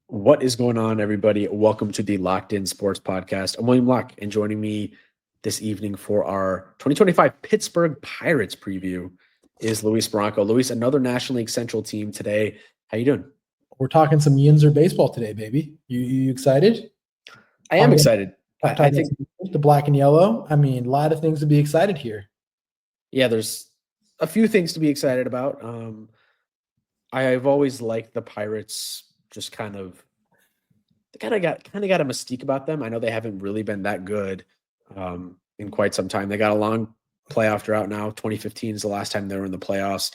What is going on, everybody? Welcome to the Locked In Sports Podcast. I'm William Locke, and joining me this evening for our 2025 Pittsburgh Pirates preview is Luis Bronco. Luis, another National League Central team today. How you doing? We're talking some Yinzer baseball today, baby. You excited? I am excited. I think the black and yellow. I mean, a lot of things to be excited here. Yeah, there's a few things to be excited about. I've always liked the Pirates. Just kind of got a mystique about them. I know they haven't really been that good in quite some time. They got a long playoff drought now. 2015 is the last time they were in the playoffs,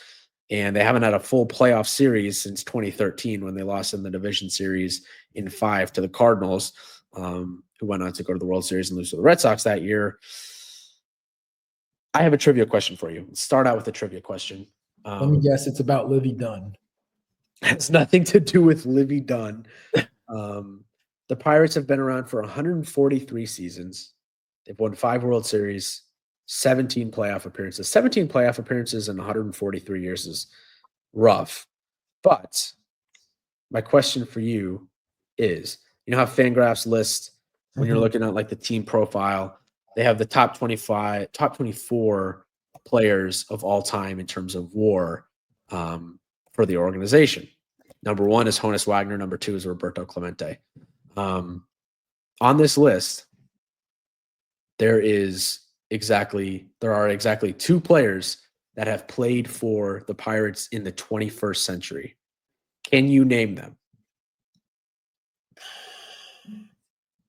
and they haven't had a full playoff series since 2013 when they lost in the division series in 5 to the Cardinals, who went on to go to the World Series and lose to the Red Sox that year. I have a trivia question for you. Let's start out with a trivia question. Let me guess, it's about Livy Dunn. Has nothing to do with Livy Dunn. The Pirates have been around for 143 seasons. They've won 5 World Series, 17 playoff appearances. 17 playoff appearances in 143 years is rough. But my question for you is, you know how Fangraphs list when you're looking at like the team profile, they have the top 24 players of all time in terms of WAR for the organization. Number 1 is Honus Wagner. Number 2 is Roberto Clemente. On this list, there are exactly 2 players that have played for the Pirates in the 21st century. Can you name them?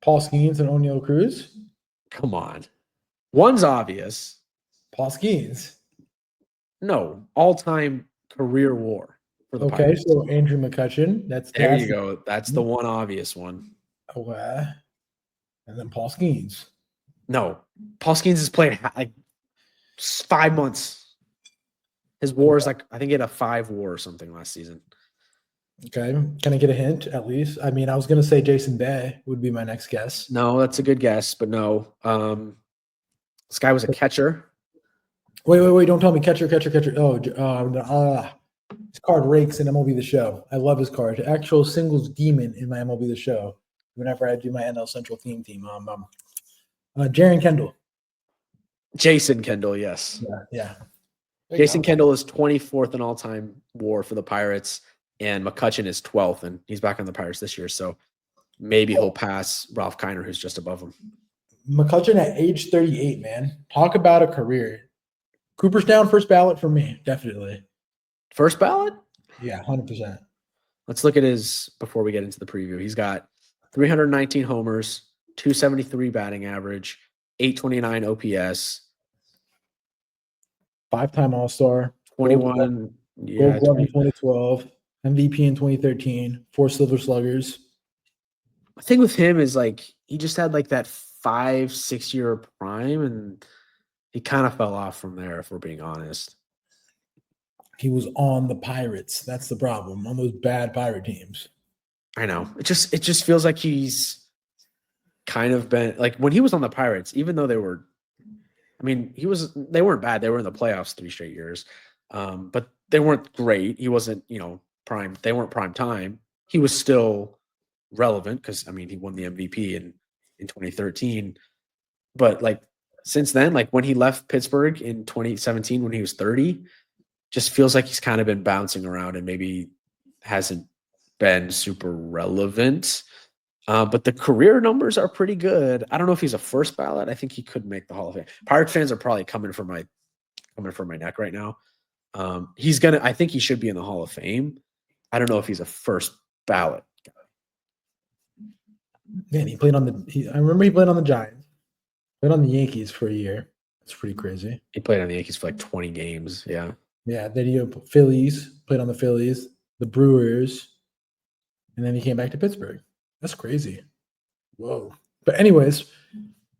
Paul Skenes and O'Neill Cruz. Come on. One's obvious. Paul Skenes. No, all-time career WAR for the Pirates. So Andrew McCutchen. There you go. That's the one obvious one. Okay. And then Paul Skenes. No, Paul Skenes has played like 5 months. His WAR is like, I think he had a 5 WAR or something last season. Okay. Can I get a hint at least? I mean, I was going to say Jason Bay would be my next guess. No, that's a good guess, but no. This guy was a catcher. Wait. Don't tell me catcher. Oh, his card rakes in MLB The Show. I love his card. Actual singles demon in my MLB The Show. Whenever I do my NL Central team. Jaron Kendall. Jason Kendall, yes. Yeah. Jason Kendall is 24th in all-time WAR for the Pirates, and McCutchen is 12th, and he's back on the Pirates this year, so maybe he'll pass Ralph Kiner, who's just above him. McCutchen at age 38, man. Talk about a career. Cooperstown, first ballot for me, definitely. First ballot? Yeah, 100%. Let's look at his before we get into the preview. He's got 319 homers, 273 batting average, 829 OPS. 5-time All-Star. 21. Gold Glove in 2012. MVP in 2013. 4 Silver Sluggers. The thing with him is like he just had like that 5-6 year prime, and he kind of fell off from there, if we're being honest. He was on the Pirates. That's the problem. On those bad Pirate teams. I know. It just feels like he's kind of been like when he was on the Pirates, even though they weren't bad. They were in the playoffs 3 straight years. But they weren't great. He wasn't, prime. They weren't prime time. He was still relevant because he won the MVP in 2013. But like since then, like when he left Pittsburgh in 2017 when he was 30, just feels like he's kind of been bouncing around and maybe hasn't been super relevant. But the career numbers are pretty good. I don't know if he's a first ballot. I think he could make the Hall of Fame. Pirate fans are probably coming for my neck right now. I think he should be in the Hall of Fame. I don't know if he's a first ballot guy. Man, I remember he played on the Giants. Played on the Yankees for a year. That's pretty crazy. He played on the Yankees for like 20 games. Yeah. Yeah. Then he Phillies, played on the Phillies, the Brewers, and then he came back to Pittsburgh. That's crazy. Whoa. But anyways,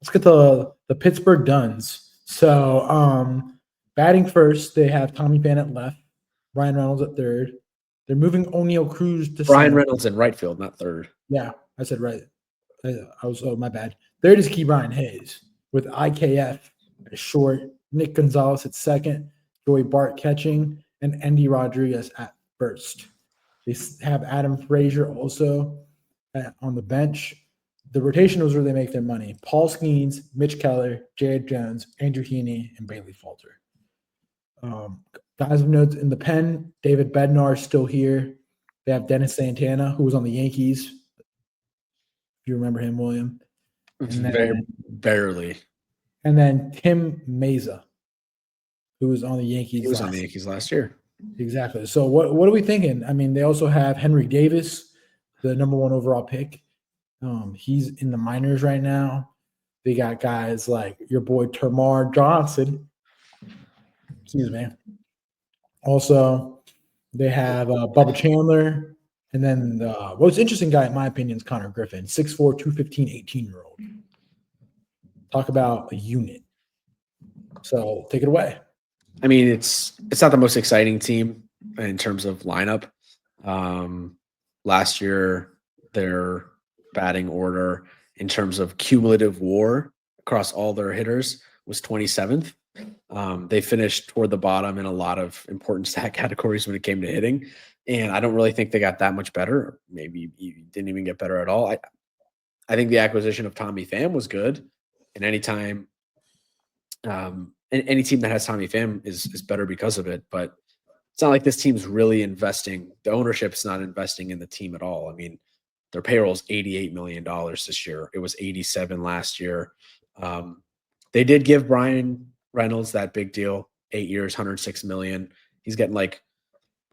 let's get to the Pittsburgh Duns. So batting first, they have Tommy Pham at left, Ryan Reynolds at third. They're moving O'Neill Cruz to Ryan center. Reynolds in right field, not third. Yeah, I said right. My bad. Third is Ke'Bryan Hayes with IKF at short, Nick Gonzalez at second, Joey Bart catching, and Andy Rodriguez at first. They have Adam Frazier also on the bench. The rotation was where they make their money. Paul Skenes, Mitch Keller, Jared Jones, Andrew Heaney, and Bailey Falter. Guys of note in the pen, David Bednar is still here. They have Dennis Santana, who was on the Yankees. If you remember him, William. Barely. And then Tim Meza, who was on the Yankees. He was on the Yankees last year. Exactly. So what are we thinking? I mean, they also have Henry Davis, the number 1 overall pick. He's in the minors right now. They got guys like your boy Termar Johnson. Excuse me. Also, they have Bubba Chandler. And then the most interesting guy, in my opinion, is Connor Griffin, 6'4", 215, 18-year-old. Talk about a unit. So take it away. I mean, it's not the most exciting team in terms of lineup. Last year, their batting order in terms of cumulative WAR across all their hitters was 27th. They finished toward the bottom in a lot of important stat categories when it came to hitting. And I don't really think they got that much better. Maybe didn't even get better at all. I think the acquisition of Tommy Pham was good. And anytime any team that has Tommy Pham is better because of it. But it's not like this team's really investing. The ownership's not investing in the team at all. I mean, their payroll is $88 million this year. It was 87 last year. They did give Brian Reynolds that big deal, 8 years, 106 million. He's getting like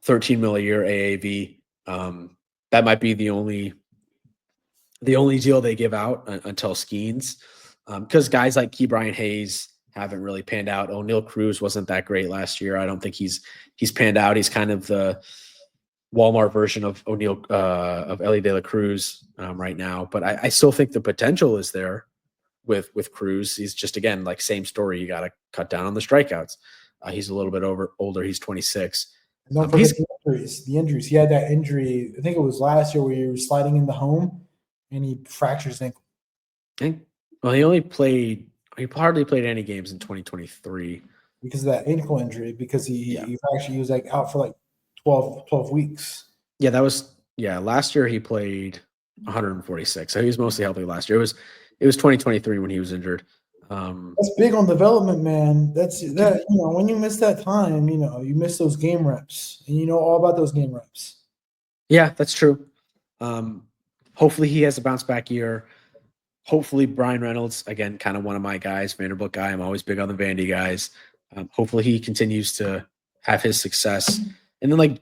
13 mil a year AAV. That might be the only deal they give out until Skenes, because guys like Ke'Bryan Hayes haven't really panned out. O'Neal Cruz wasn't that great last year. I don't think he's panned out. He's kind of the Walmart version of Ellie De La Cruz right now. But I still think the potential is there with Cruz. He's just, again, like same story. You got to cut down on the strikeouts. He's a little bit older. He's 26. Don't forget the injuries. He had that injury, I think it was last year, where he was sliding in the home and he fractured his ankle. Well, he hardly played any games in 2023 because of that ankle injury. Because he was like out for like 12 weeks. Yeah, last year he played 146. So he was mostly healthy last year. It was 2023 when he was injured. That's big on development, man. When you miss that time, you miss those game reps, and you know all about those game reps. Yeah, that's true. Hopefully he has a bounce back year. Hopefully Brian Reynolds, again, kind of one of my guys, Vanderbilt guy. I'm always big on the Vandy guys. Hopefully he continues to have his success. And then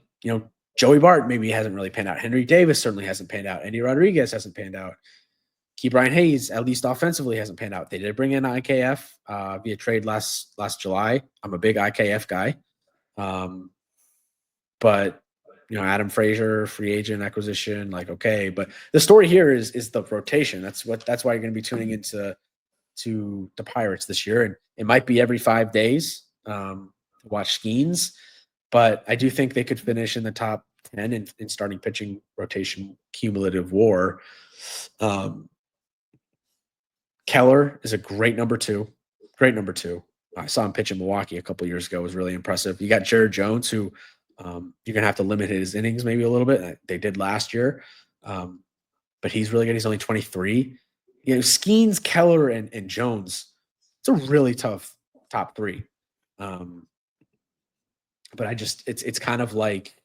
Joey Bart maybe hasn't really panned out. Henry Davis certainly hasn't panned out. Andy Rodriguez hasn't panned out. Ke'Bryan Hayes, at least offensively, hasn't panned out. They did bring in IKF via trade last July. I'm a big IKF guy. But Adam Frazier, free agent acquisition, okay. But the story here is the rotation. That's why you're going to be tuning into the Pirates this year. And it might be every 5 days to watch Skenes. But I do think they could finish in the top 10 in starting pitching rotation cumulative WAR. Keller is a great number two. Great number two. I saw him pitch in Milwaukee a couple years ago. It was really impressive. You got Jared Jones, who you're going to have to limit his innings maybe a little bit. They did last year. But he's really good. He's only 23. Skenes, Keller, and Jones. It's a really tough top three. But it's kind of like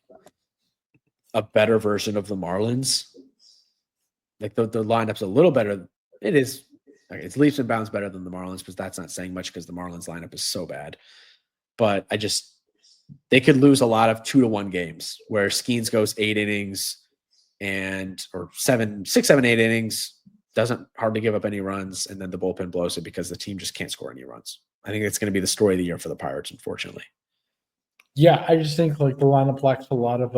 a better version of the Marlins. Like the lineup's a little better. It is. It's leaps and bounds better than the Marlins, but that's not saying much because the Marlins lineup is so bad. But they could lose a lot of 2-1 games where Skenes goes 8 innings or 6, 7, 8 innings, doesn't hardly give up any runs, and then the bullpen blows it because the team just can't score any runs. I think it's going to be the story of the year for the Pirates, unfortunately. Yeah, I just think the lineup lacks a lot of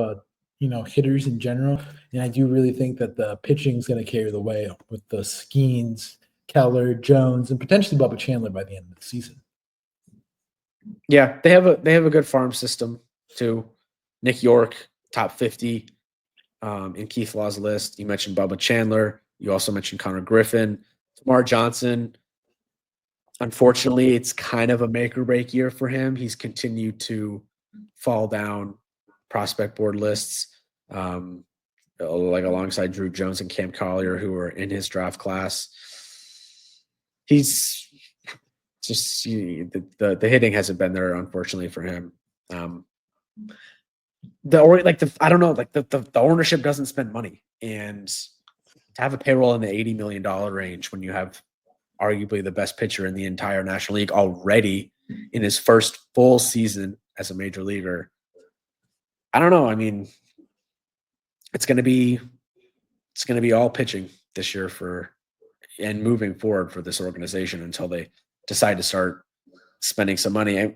hitters in general, and I do really think that the pitching is going to carry the way with the Skenes, Keller, Jones, and potentially Bubba Chandler by the end of the season. Yeah, they have a good farm system too. Nick York, top 50 in Keith Law's list. You mentioned Bubba Chandler. You also mentioned Connor Griffin. Tamar Johnson. Unfortunately, it's kind of a make or break year for him. He's continued to fall down prospect board lists. like alongside Drew Jones and Cam Collier, who are in his draft class. He's just the hitting hasn't been there, unfortunately, for him. I don't know, like the ownership doesn't spend money, and to have a payroll in the $80 million range when you have arguably the best pitcher in the entire National League already in his first full season as a major leaguer. I don't know. I mean, it's going to be all pitching this year and moving forward for this organization until they decide to start spending some money.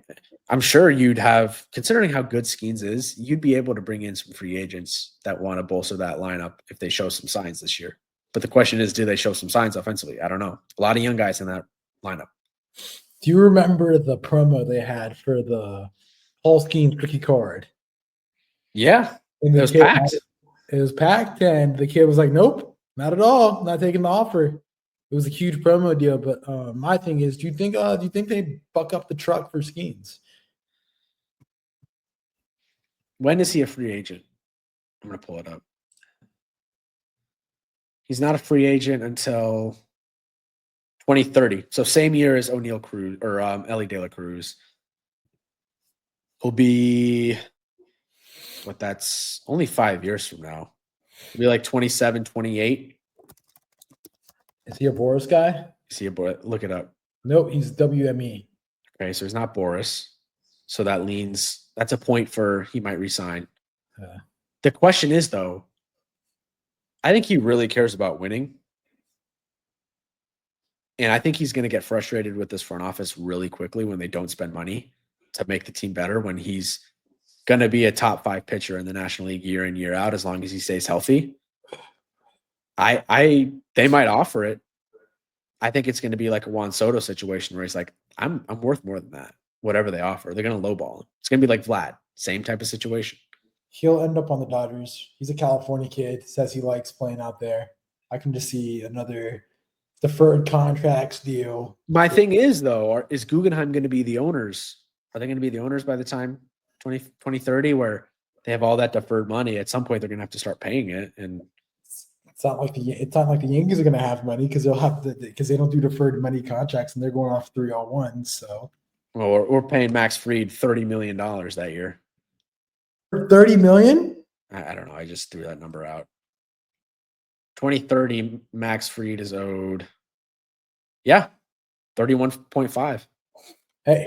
I'm sure you'd have, considering how good Skenes is, you'd be able to bring in some free agents that want to bolster that lineup if they show some signs this year. But the question is, do they show some signs offensively? I don't know. A lot of young guys in that lineup. Do you remember the promo they had for the Paul Skenes rookie card? Yeah, And it was packed. It was packed, and the kid was like, "Nope, not at all. Not taking the offer." It was a huge promo deal. But my thing is, do you think they buck up the truck for Skenes? When is he a free agent? I'm going to pull it up. He's not a free agent until 2030. So same year as O'Neal Cruz or Ellie De La Cruz. He'll be that's only 5 years from now. It'll be like 27, 28. Is he a Boris guy? Is he a boy? Look it up. Nope, he's WME. Okay, so he's not Boris. So that's a point for he might resign. The question is, though, I think he really cares about winning. And I think he's going to get frustrated with this front office really quickly when they don't spend money to make the team better, when he's going to be a top 5 pitcher in the National League year in, year out, as long as he stays healthy. They might offer it. I think it's going to be like a Juan Soto situation where he's like, I'm worth more than that. Whatever they offer, they're going to lowball him. It's going to be like Vlad, same type of situation. He'll end up on the Dodgers. He's a California kid, says he likes playing out there. I can just see another deferred contracts deal. My thing is, though, is Guggenheim going to be the owners? Are they going to be the owners by the time 2030, where they have all that deferred money? At some point, they're going to have to start paying it. And it's not like the Yankees are going to have money because they don't do deferred money contracts and they're going off 301. So, well, we're paying Max Fried $30 million that year. $30 million? I don't know. I just threw that number out. 2030, Max Fried is owed, 31.5. Hey,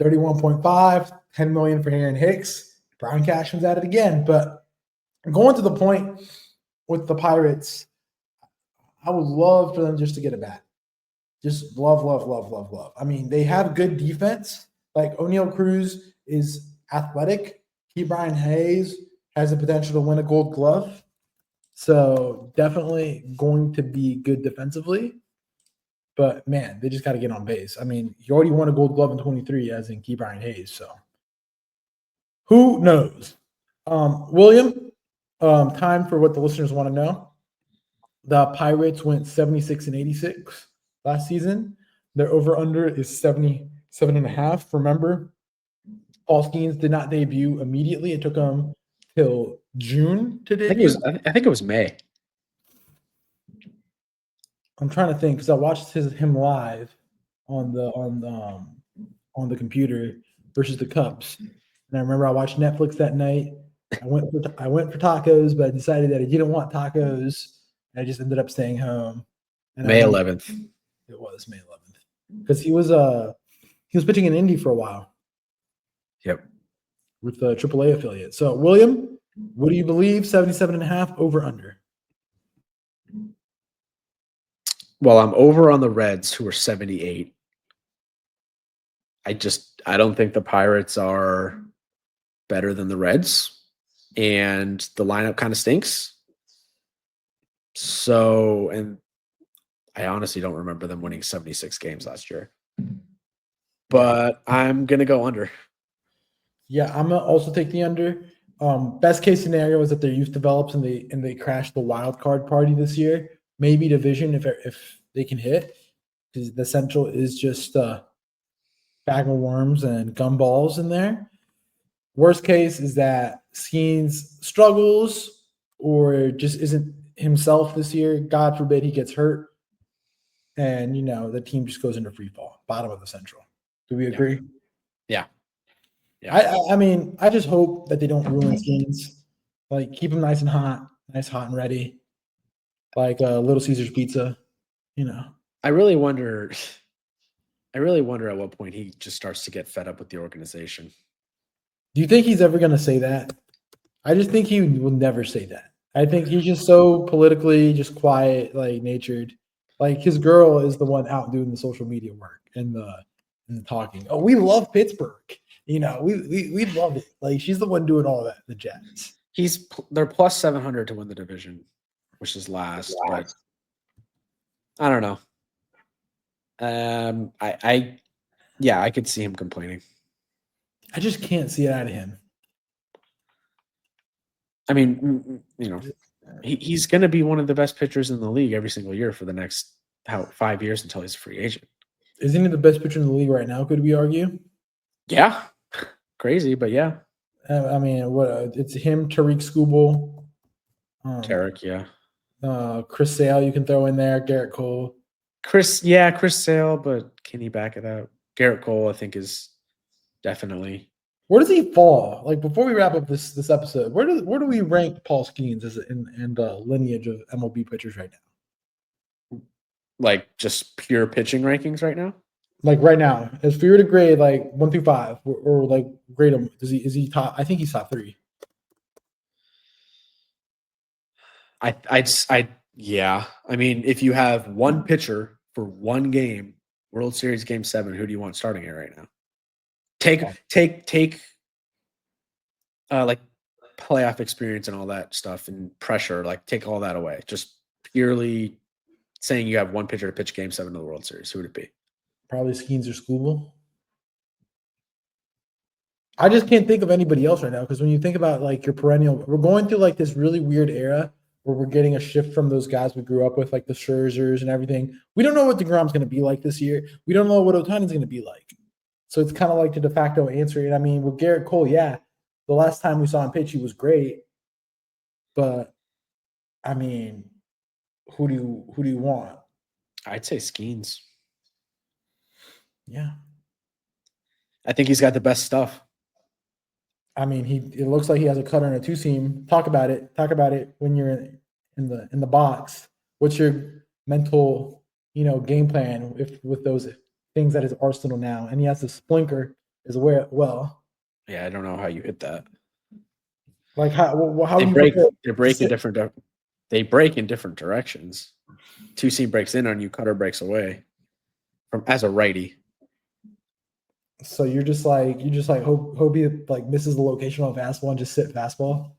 31.5, $10 million for Aaron Hicks. Brian Cashman's at it again. But going to the point with the Pirates, I would love for them just to get a bat. Just love. I mean, they have good defense. Like O'Neal Cruz is athletic. Brian Hayes has the potential to win a Gold Glove. So definitely going to be good defensively. But, man, they just got to get on base. I mean, you already won a Gold Glove in 23, as in Brian Hayes. So who knows? William, time for what the listeners want to know. The Pirates went 76-86 last season. Their over-under is 77.5. Remember, Paul Skenes did not debut immediately. It took him till June to debut. I think it was May. I'm trying to think because I watched him live on the computer versus the Cubs, and I remember I watched Netflix that night. I went for tacos, but I decided that I didn't want tacos, and I just ended up staying home. And May 11th. It was May 11th because he was pitching in Indy for a while. Yep. With the AAA affiliate. So, William, what do you believe? 77.5 over under? Well, I'm over on the Reds, who are 78. I don't think the Pirates are better than the Reds, and the lineup kind of stinks. So, and I honestly don't remember them winning 76 games last year. But I'm going to go under. Yeah, I'm going to also take the under. Best case scenario is that their youth develops and they crash the wild card party this year. Maybe division if they can hit, because the Central is just a bag of worms and gumballs in there. Worst case is that Skenes struggles, or just isn't himself this year. God forbid he gets hurt. And, the team just goes into free fall, bottom of the Central. Do we agree? Yeah. I mean, I just hope that they don't ruin Skenes. Like, keep him nice and hot and ready. Like Little Caesar's Pizza, I really wonder at what point he just starts to get fed up with the organization. Do you think he's ever going to say that? I just think he will never say that. I think he's just so politically just quiet, like natured. Like his girl is the one out doing the social media work and the talking. Oh, we love Pittsburgh. We love it. Like she's the one doing all that. The Jets. They're plus 700 to win the division, which is last. But I don't know. I could see him complaining. I just can't see it out of him. I mean, he's going to be one of the best pitchers in the league every single year for the next 5 years until he's a free agent. Isn't he the best pitcher in the league right now? Could we argue? Yeah, crazy, but yeah. I mean, it's him, Tariq Skubal, Tarek, yeah. Chris Sale, you can throw in there. Garrett Cole, Chris Sale, but can he back it out? Garrett Cole, I think, is definitely. Where does he fall? Like before we wrap up this episode, where do we rank Paul Skenes as in the lineage of MLB pitchers right now? Like just pure pitching rankings right now? Like right now, if we were to grade like 1 through 5, or like grade him, is he top? I think he's top 3. Yeah. I mean, if you have one pitcher for one game, World Series Game 7, who do you want starting it right now? Take like playoff experience and all that stuff and pressure, like take all that away. Just purely saying you have one pitcher to pitch Game 7 of the World Series. Who would it be? Probably Skenes or Skubal. I just can't think of anybody else right now because when you think about like your perennial, we're going through like this really weird era where we're getting a shift from those guys we grew up with, like the Scherzers and everything. We don't know what DeGrom's going to be like this year. We don't know what Ohtani's going to be like. So it's kind of like the de facto answer. And I mean, with Garrett Cole, yeah, the last time we saw him pitch, he was great. But I mean, who do you want? I'd say Skenes. Yeah. I think he's got the best stuff. I mean, it looks like he has a cutter and a 2-seam. Talk about it when you're in the box. What's your mental, game plan with those things at his arsenal now? And he has the splinker as well. Yeah, I don't know how you hit that. Like how they break in different directions. 2-seam breaks in on you, cutter breaks away as a righty. So you just like hope he like misses the location on fastball and just sit fastball.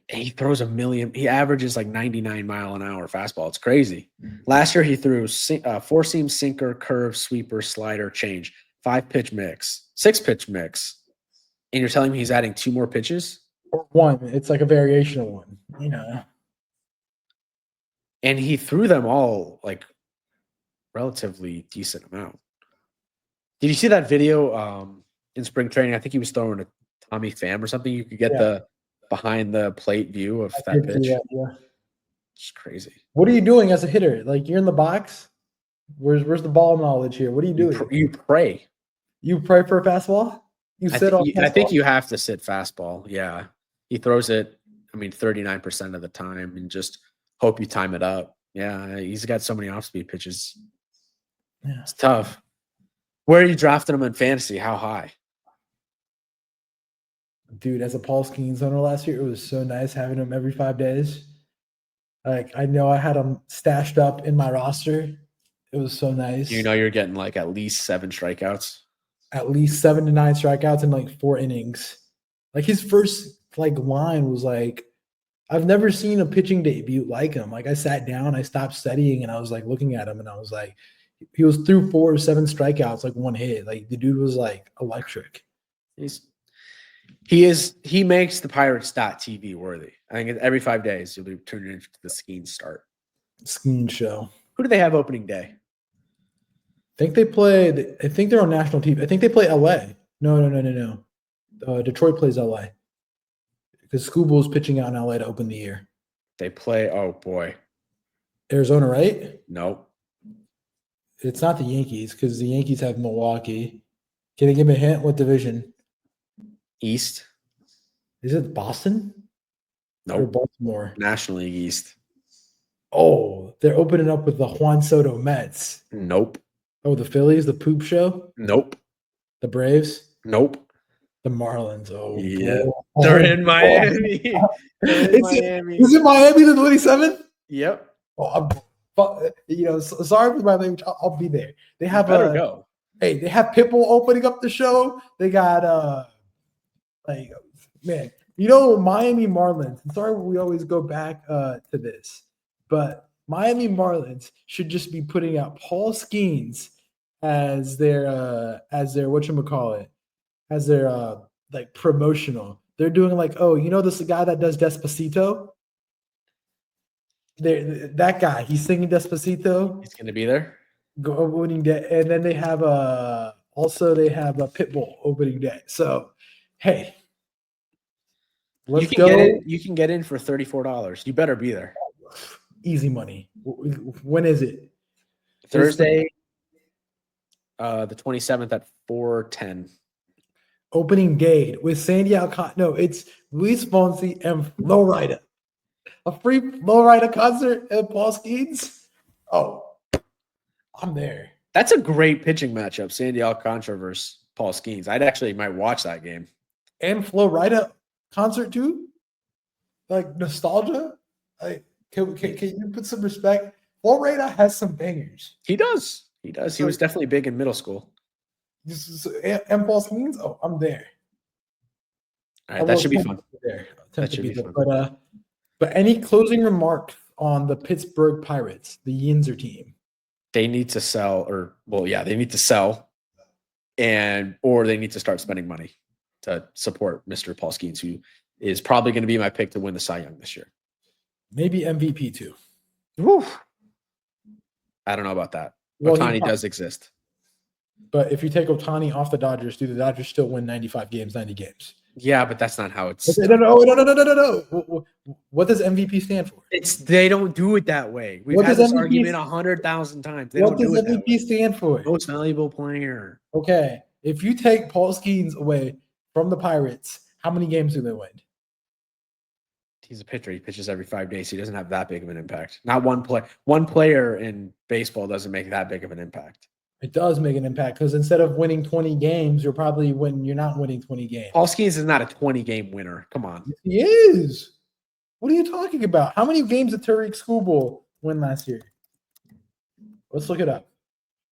He throws he averages like 99 mile an hour fastball. It's crazy. Last year he threw 4-seam sinker, curve, sweeper, slider, change, 5-pitch mix, 6-pitch mix. And you're telling me he's adding 2 more pitches? Or 1. It's like a variation of 1, And he threw them all like relatively decent amount. Did you see that video in spring training? I think he was throwing a Tommy Pham or something. You could get the behind the plate view of that pitch. Yeah. It's crazy. What are you doing as a hitter? Like you're in the box. Where's the ball knowledge here? What are you doing? You pray. You pray for a fastball? I think you have to sit fastball. Yeah. He throws it, 39% of the time and just hope you time it up. Yeah. He's got so many off-speed pitches. Yeah. It's tough. Where are you drafting him in fantasy? How high? Dude, as a Paul Skenes owner last year, it was so nice having him every 5 days. Like, I know I had him stashed up in my roster. It was so nice. You're getting like at least 7 strikeouts. At least 7 to 9 strikeouts in like 4 innings. Like his first line was like, I've never seen a pitching debut like him. Like I sat down, I stopped studying, and I was like looking at him, and I was like, he was through 4 or 7 strikeouts, like 1 hit. Like the dude was like electric. He makes the Pirates.TV worthy. I think every 5 days you'll be tuning into the Skenes start. Skenes show. Who do they have opening day? I think they're on national TV. I think they play LA. No. Detroit plays LA. because School's pitching out in LA to open the year. They play. Oh boy, Arizona, right? nope. It's not the Yankees because the Yankees have Milwaukee. Can you give me a hint? What division? East. Is it Boston or Nope. Baltimore? National League East. Oh, they're opening up with the Juan Soto Mets. Nope. Oh, the Phillies, the poop show, Nope. the Braves, Nope. the Marlins. Oh, Yeah. boy. They're in Miami. They're in Is Miami. it Miami the 27th? Yep. Oh, sorry for my language. I'll be there. They have Better go. Hey, they have Pitbull opening up the show. They got man, Miami Marlins. I'm sorry we always go back to this, but Miami Marlins should just be putting out Paul Skenes as their whatchamacallit, as their like promotional. They're doing like, oh, this guy that does Despacito? That guy, he's singing Despacito. He's gonna be there. Go opening day, and then they have a Pitbull opening day. So, hey, let's go. You can get in for $34. You better be there. Easy money. When is it? Thursday, the 27th at 4:10. Opening day with Sandy Alcott. No, it's Luis Fonsi and Flo Rida. A free Flo Rida concert at Paul Skenes. Oh, I'm there. That's a great pitching matchup, Sandy Alcantara versus Paul Skenes. Might watch that game. And Flo Rida concert too? Like nostalgia? Like, can you put some respect? Flo Rida has some bangers. He does. He does. He was definitely big in middle school. And Paul Skenes? Oh, I'm there. All right, that should be fun. That should be fun. But any closing remarks on the Pittsburgh Pirates, the Yinzer team? They need to sell, they need to sell, or they need to start spending money to support Mr. Paul Skenes, who is probably going to be my pick to win the Cy Young this year. Maybe MVP too. Woo. I don't know about that. Well, Ohtani does exist. But if you take Ohtani off the Dodgers, do the Dodgers still win 95 games, 90 games? Yeah, but that's not how it's. No. What does MVP stand for? They don't do it that way. We've had this argument 100,000 times. What does MVP stand for? Most valuable player. Okay, if you take Paul Skenes away from the Pirates, how many games do they win? He's a pitcher. He pitches every 5 days. He doesn't have that big of an impact. Not one play. One player in baseball doesn't make that big of an impact. It does make an impact because instead of winning 20 games, you're not winning 20 games. Paul Skenes is not a 20-game winner. Come on. He is. What are you talking about? How many games did Tariq Schoolboy win last year? Let's look it up.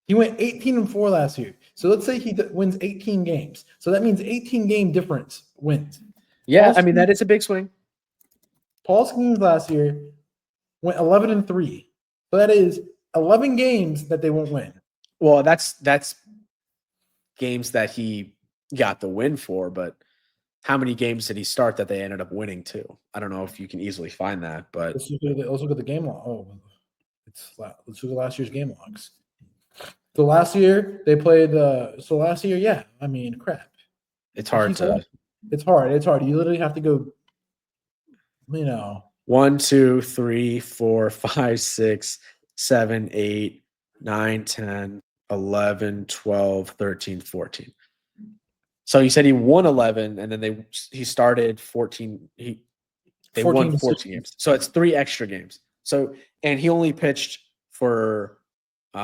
He went 18-4 last year. So let's say he wins 18 games. So that means 18-game difference wins. Yeah, that is a big swing. Paul Skenes last year went 11-3. So that is 11 games that they won't win. Well, that's games that he got the win for, but how many games did he start that they ended up winning too? I don't know if you can easily find that, but let's look at the game log. Oh, let's look at last year's game logs. So last year they played crap. It's hard to. It's hard. You literally have to go. 1, 2, 3, 4, 5, 6, 7, 8, 9, 10, 11, 12, 13, 14. So you said he won 11, and then he started 14. They won 14 games. So it's 3 extra games. So, and he only pitched for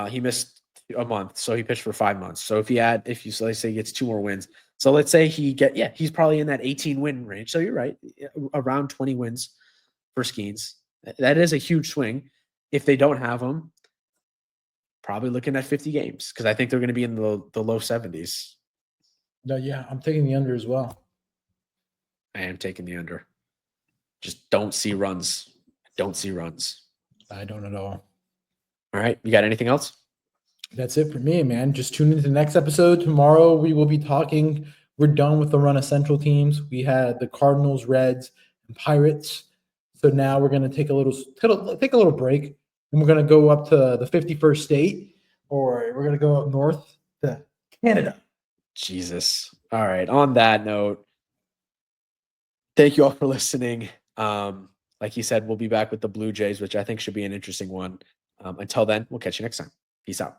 he missed a month, so he pitched for 5 months. So let's say he gets 2 more wins. So let's say he's probably in that 18 win range. So you're right, around 20 wins for Skenes. That is a huge swing. If they don't have him, probably looking at 50 games because I think they're going to be in the low 70s. No, yeah, I'm taking the under as well. I am taking the under. Just don't see runs. I don't at all. All right. You got anything else? That's it for me, man. Just tune into the next episode. Tomorrow we will be talking. We're done with the run of Central teams. We had the Cardinals, Reds, and Pirates. So now we're going to take a little break, and we're going to go up to the 51st state, or we're going to go up north to Canada. Jesus. All right. On that note, Thank you all for listening. Like you said, we'll be back with the Blue Jays, which I think should be an interesting one. Until then, we'll catch you next time. Peace out.